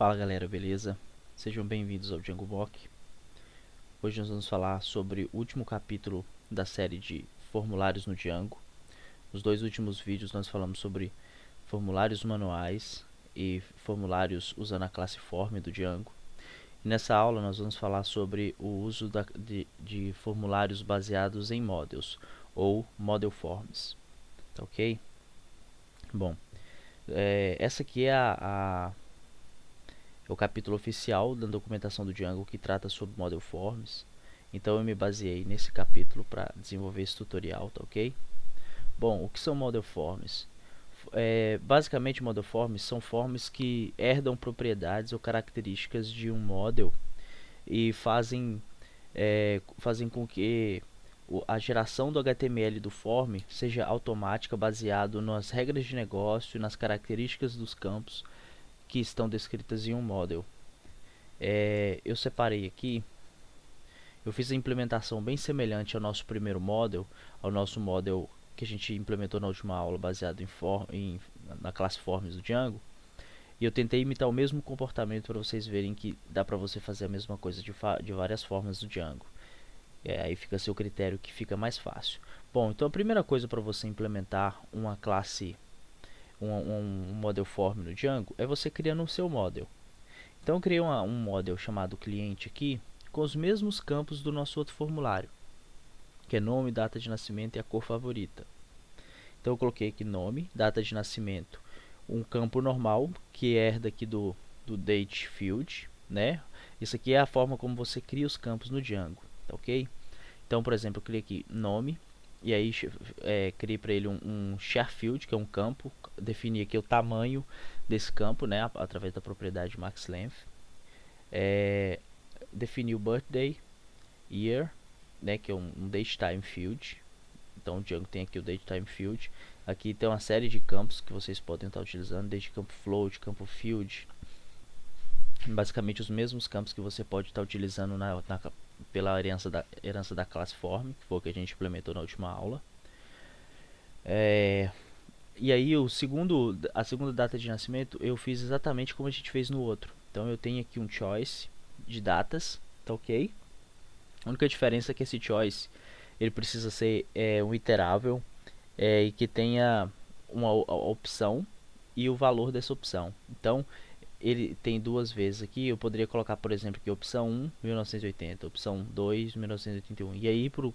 Fala galera, beleza? Sejam bem-vindos ao Django Mock. Hoje nós vamos falar sobre o último capítulo da série de formulários no Django. Nos dois últimos vídeos nós falamos sobre formulários manuais e formulários usando a classe form do Django. E nessa aula nós vamos falar sobre o uso de formulários baseados em models ou model forms, tá ok? Bom, essa aqui é o capítulo oficial da documentação do Django que trata sobre Model Forms. Então eu me baseei nesse capítulo para desenvolver esse tutorial, tá ok? Bom, o que são Model Forms? Basicamente, Model Forms são forms que herdam propriedades ou características de um model e fazem com que a geração do HTML do form seja automática, baseado nas regras de negócio e nas características dos campos que estão descritas em um model. Eu separei aqui, eu fiz a implementação bem semelhante ao nosso primeiro model, ao nosso model que a gente implementou na última aula, baseado na classe forms do Django. E eu tentei imitar o mesmo comportamento para vocês verem que dá para você fazer a mesma coisa de várias formas do Django. Aí fica a seu critério, que fica mais fácil. Bom, então a primeira coisa para você implementar uma classe, um model form no Django, é você criando o seu model. Então eu criei um model chamado cliente aqui, com os mesmos campos do nosso outro formulário, que é nome, data de nascimento e a cor favorita. Então eu coloquei aqui nome, data de nascimento, um campo normal, que herda aqui do date field, né? Isso aqui é a forma como você cria os campos no Django, tá ok? Então, por exemplo, eu criei aqui nome, e aí criei para ele um char field, que é um campo, defini aqui o tamanho desse campo, né, através da propriedade maxLength. Defini o birthday, year, né, que é um datetime field. Então o Django tem aqui o datetime field. Aqui tem uma série de campos que vocês podem estar utilizando, desde campo float, campo field. Basicamente os mesmos campos que você pode estar utilizando pela herança da classe form, que foi o que a gente implementou na última aula. E aí a segunda data de nascimento eu fiz exatamente como a gente fez no outro. Então eu tenho aqui um choice de datas, tá ok? A única diferença é que esse choice ele precisa ser um iterável e que tenha uma opção e o valor dessa opção. Então ele tem duas vezes aqui, eu poderia colocar, por exemplo, aqui opção 1, 1980, opção 2, 1981. E aí para o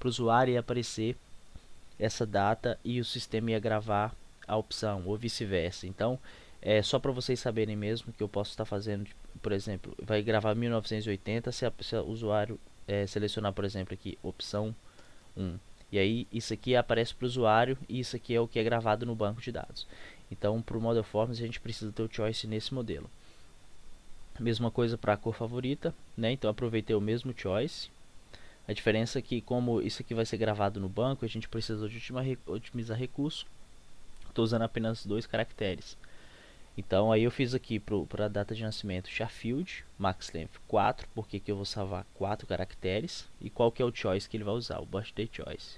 usuário ia aparecer essa data e o sistema ia gravar a opção, ou vice-versa. Então, é só para vocês saberem mesmo que eu posso estar fazendo, por exemplo, vai gravar 1980 se o usuário selecionar, por exemplo, aqui, opção 1. E aí, isso aqui aparece para o usuário e isso aqui é o que é gravado no banco de dados. Então, para o Model Forms, a gente precisa ter o choice nesse modelo. Mesma coisa para a cor favorita, né? Então, aproveitei o mesmo choice. A diferença é que, como isso aqui vai ser gravado no banco, a gente precisa de otimizar recurso. Estou usando apenas 2 caracteres. Então aí eu fiz aqui para a data de nascimento charfield, maxLength 4, porque que eu vou salvar 4 caracteres. E qual que é o choice que ele vai usar, o birthday choice.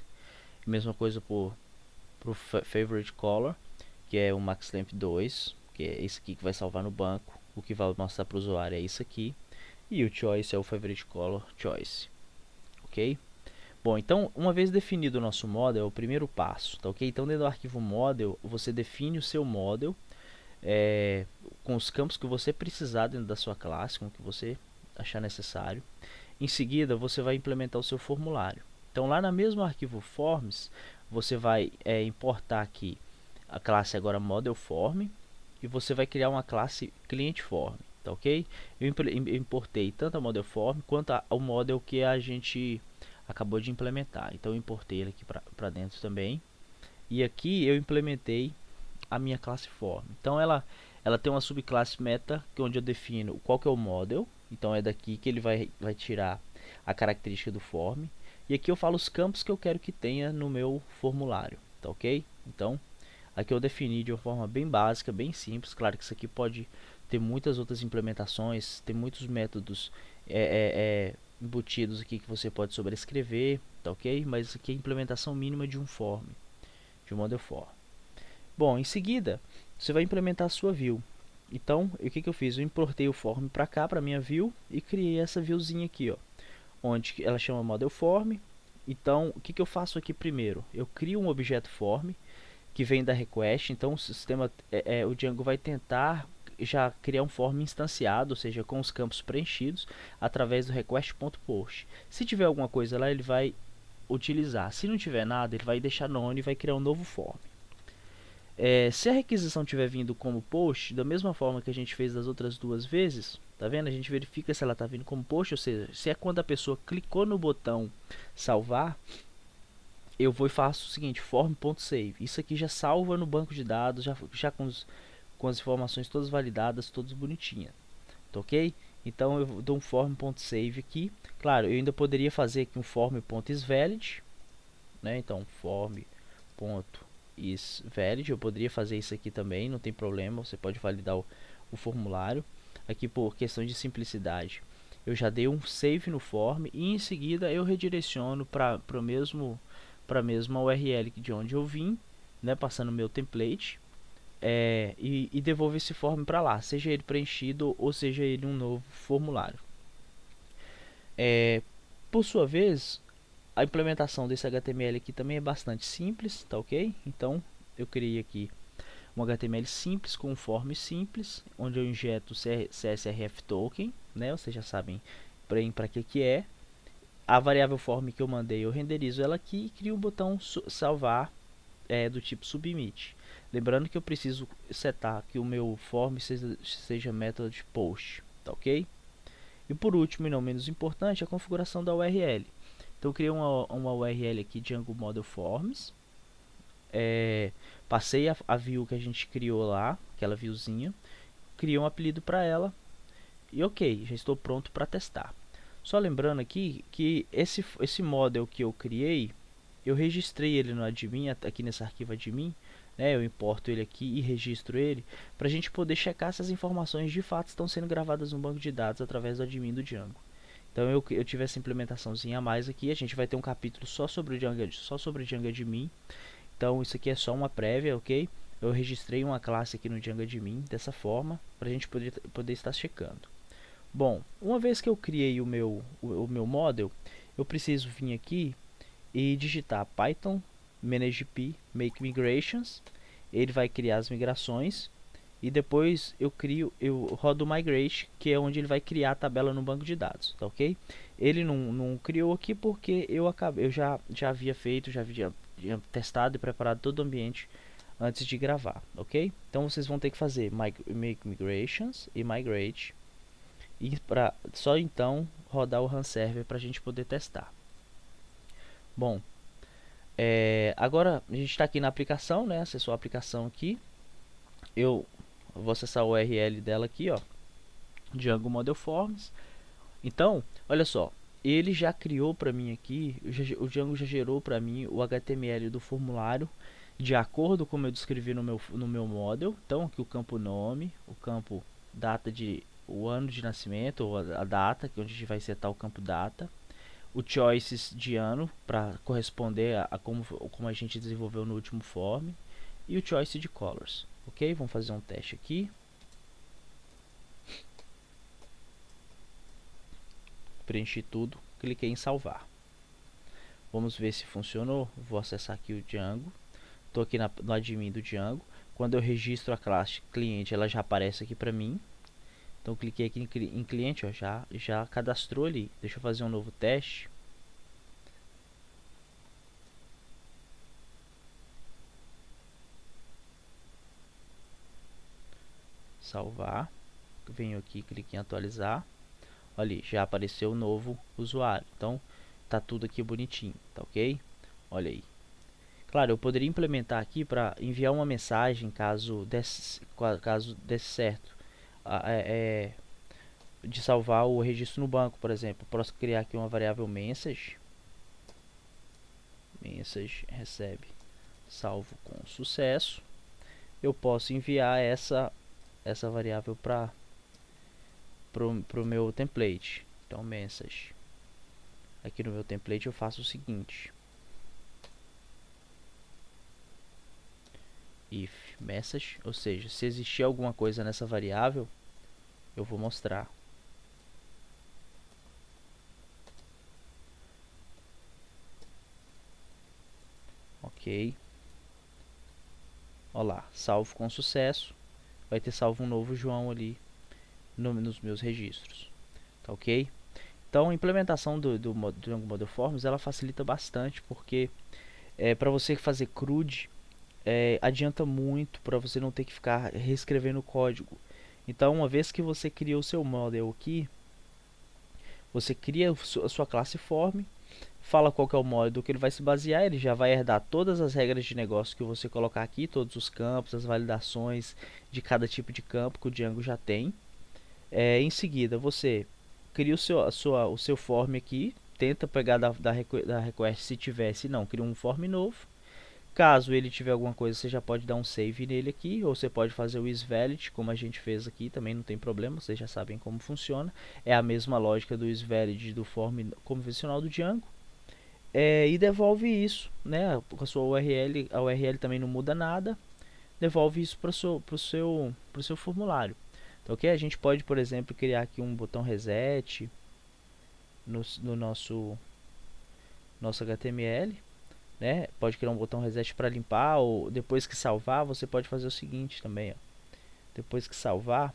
Mesma coisa para o favorite color, que é o maxLength 2, que é esse aqui que vai salvar no banco. O que vai mostrar para o usuário é isso aqui. E o choice é o favorite color choice. Ok? Bom, então uma vez definido o nosso model, é o primeiro passo, tá ok? Então dentro do arquivo model, você define o seu model com os campos que você precisar dentro da sua classe, com o que você achar necessário. Em seguida, você vai implementar o seu formulário. Então lá no mesmo arquivo forms, você vai importar aqui a classe agora model form e você vai criar uma classe client form, tá ok? Eu importei tanto a model form quanto o model que a gente acabou de implementar. Então eu importei ele aqui para dentro também. E aqui eu implementei a minha classe form. Então ela tem uma subclasse meta, que é onde eu defino qual que é o model. Então é daqui que ele vai tirar a característica do form. E aqui eu falo os campos que eu quero que tenha no meu formulário, tá ok? Então aqui eu defini de uma forma bem básica, bem simples. Claro que isso aqui pode ter muitas outras implementações, tem muitos métodos embutidos aqui que você pode sobrescrever, tá ok? Mas isso aqui é a implementação mínima de um model form. Bom, em seguida você vai implementar a sua view. Então, o que eu fiz? Eu importei o form para cá, para minha view, e criei essa viewzinha aqui, ó, onde ela chama model form. Então, o que eu faço aqui primeiro? Eu crio um objeto form que vem da request. Então, o sistema, o Django vai tentar já criar um form instanciado, ou seja, com os campos preenchidos através do request.post. Se tiver alguma coisa lá, ele vai utilizar. Se não tiver nada, ele vai deixar none e vai criar um novo form. Se a requisição tiver vindo como post, da mesma forma que a gente fez das outras duas vezes, tá vendo? A gente verifica se ela está vindo como post, ou seja, se é quando a pessoa clicou no botão salvar, eu vou e faço o seguinte, form.save. Isso aqui já salva no banco de dados, já com as informações todas validadas, todas bonitinhas, tá ok? Então eu dou um form.save aqui. Claro, eu ainda poderia fazer aqui um form.isValid, né? Então form.isValid, eu poderia fazer isso aqui também, não tem problema, você pode validar o formulário. Aqui por questão de simplicidade, eu já dei um save no form e em seguida eu redireciono para a mesma URL de onde eu vim, né, passando o meu template, e devolvo esse form para lá, seja ele preenchido ou seja ele um novo formulário. Por sua vez, a implementação desse HTML aqui também é bastante simples, tá ok? Então eu criei aqui um HTML simples com um form simples, onde eu injeto o CSRF token, né? Vocês já sabem para que é. A variável form que eu mandei, eu renderizo ela aqui e crio um botão salvar do tipo submit. Lembrando que eu preciso setar que o meu form seja método de post, tá ok? E por último, e não menos importante, a configuração da URL. Então eu criei uma URL aqui, Django Model Forms. Passei a view que a gente criou lá, aquela viewzinha, criei um apelido para ela e ok, já estou pronto para testar. Só lembrando aqui que esse model que eu criei, eu registrei ele no admin, aqui nesse arquivo admin, né, eu importo ele aqui e registro ele, para a gente poder checar se as informações de fato estão sendo gravadas no banco de dados através do admin do Django. Então eu tive essa implementaçãozinha a mais aqui, a gente vai ter um capítulo só sobre o Django admin. Então isso aqui é só uma prévia, ok? Eu registrei uma classe aqui no Django admin dessa forma, para a gente poder estar checando. Bom, uma vez que eu criei o meu model, eu preciso vir aqui e digitar Python managep make migrations. Ele vai criar as migrações e depois eu rodo o migrate, que é onde ele vai criar a tabela no banco de dados, tá ok? Ele não criou aqui porque eu já havia feito, já havia testado e preparado todo o ambiente antes de gravar, ok? Então vocês vão ter que fazer make migrations e migrate e só então rodar o run server para a gente poder testar. Bom, agora a gente está aqui na aplicação, né? Acessou a aplicação aqui. Eu vou acessar a URL dela aqui, ó, Django Model Forms. Então, olha só, ele já criou para mim aqui, o Django já gerou para mim o HTML do formulário de acordo com como eu descrevi no meu model. Então, aqui o campo nome, o campo data o ano de nascimento, ou a data, que é onde a gente vai setar o campo data. O choices de ano, para corresponder a como a gente desenvolveu no último form. E o choice de colors. Ok? Vamos fazer um teste aqui. Preenchi tudo, cliquei em salvar. Vamos ver se funcionou. Vou acessar aqui o Django. Estou aqui no admin do Django. Quando eu registro a classe cliente, ela já aparece aqui para mim. Então cliquei aqui em cliente, ó, já cadastrou ali. Deixa eu fazer um novo teste. Salvar. Venho aqui, clique em atualizar. Olha ali, já apareceu o novo usuário. Então tá tudo aqui bonitinho, tá ok? Olha aí. Claro, eu poderia implementar aqui para enviar uma mensagem caso desse certo. De salvar o registro no banco, por exemplo. Posso criar aqui uma variável message. Message recebe salvo com sucesso. Eu posso enviar essa variável para o meu template. Então, message. Aqui no meu template eu faço o seguinte: if message, ou seja, se existir alguma coisa nessa variável, eu vou mostrar. Ok. Olha lá, salvo com sucesso. Vai ter salvo um novo João ali nos meus registros. Tá ok? Então a implementação do Django Model Forms ela facilita bastante, porque para você fazer CRUD adianta muito para você não ter que ficar reescrevendo o código. Então uma vez que você criou o seu model aqui, você cria a sua classe form, fala qual que é o model que ele vai se basear, ele já vai herdar todas as regras de negócio que você colocar aqui, todos os campos, as validações de cada tipo de campo que o Django já tem. Em seguida, você cria o seu form aqui, tenta pegar da request se tiver, se não, cria um form novo. Caso ele tiver alguma coisa, você já pode dar um save nele aqui, ou você pode fazer o isValid, como a gente fez aqui, também não tem problema, vocês já sabem como funciona. É a mesma lógica do isValid do form convencional do Django. E devolve isso, né? A sua URL, a URL também não muda nada. Devolve isso para o seu formulário. Então, ok? A gente pode, por exemplo, criar aqui um botão reset no nosso HTML, né? Pode criar um botão reset para limpar, ou depois que salvar, você pode fazer o seguinte também, ó. Depois que salvar,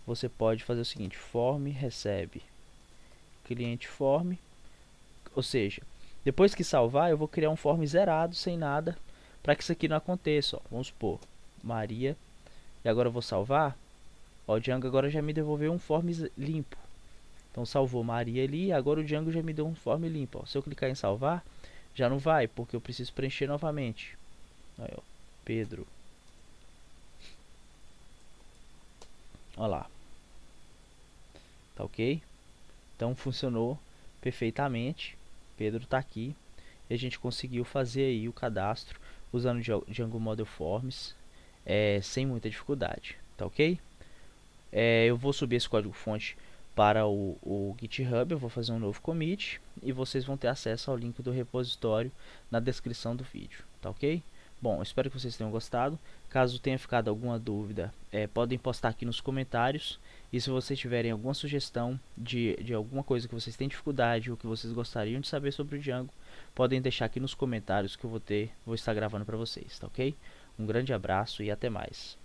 você pode fazer o seguinte: form recebe cliente form, ou seja, depois que salvar, eu vou criar um form zerado, sem nada, para que isso aqui não aconteça, ó. Vamos supor, Maria, e agora eu vou salvar. Ó, o Django agora já me devolveu um form limpo. Então salvou Maria ali, e agora o Django já me deu um form limpo. Ó. Se eu clicar em salvar, já não vai, porque eu preciso preencher novamente. Aí, ó, Pedro. Olha lá. Tá ok? Então funcionou perfeitamente. Pedro está aqui. E a gente conseguiu fazer aí o cadastro usando Django Model Forms sem muita dificuldade. Tá ok? Eu vou subir esse código-fonte para o GitHub, eu vou fazer um novo commit e vocês vão ter acesso ao link do repositório na descrição do vídeo, tá ok? Bom, espero que vocês tenham gostado. Caso tenha ficado alguma dúvida, podem postar aqui nos comentários. E se vocês tiverem alguma sugestão de alguma coisa que vocês têm dificuldade ou que vocês gostariam de saber sobre o Django, podem deixar aqui nos comentários que eu vou estar gravando para vocês, tá ok? Um grande abraço e até mais.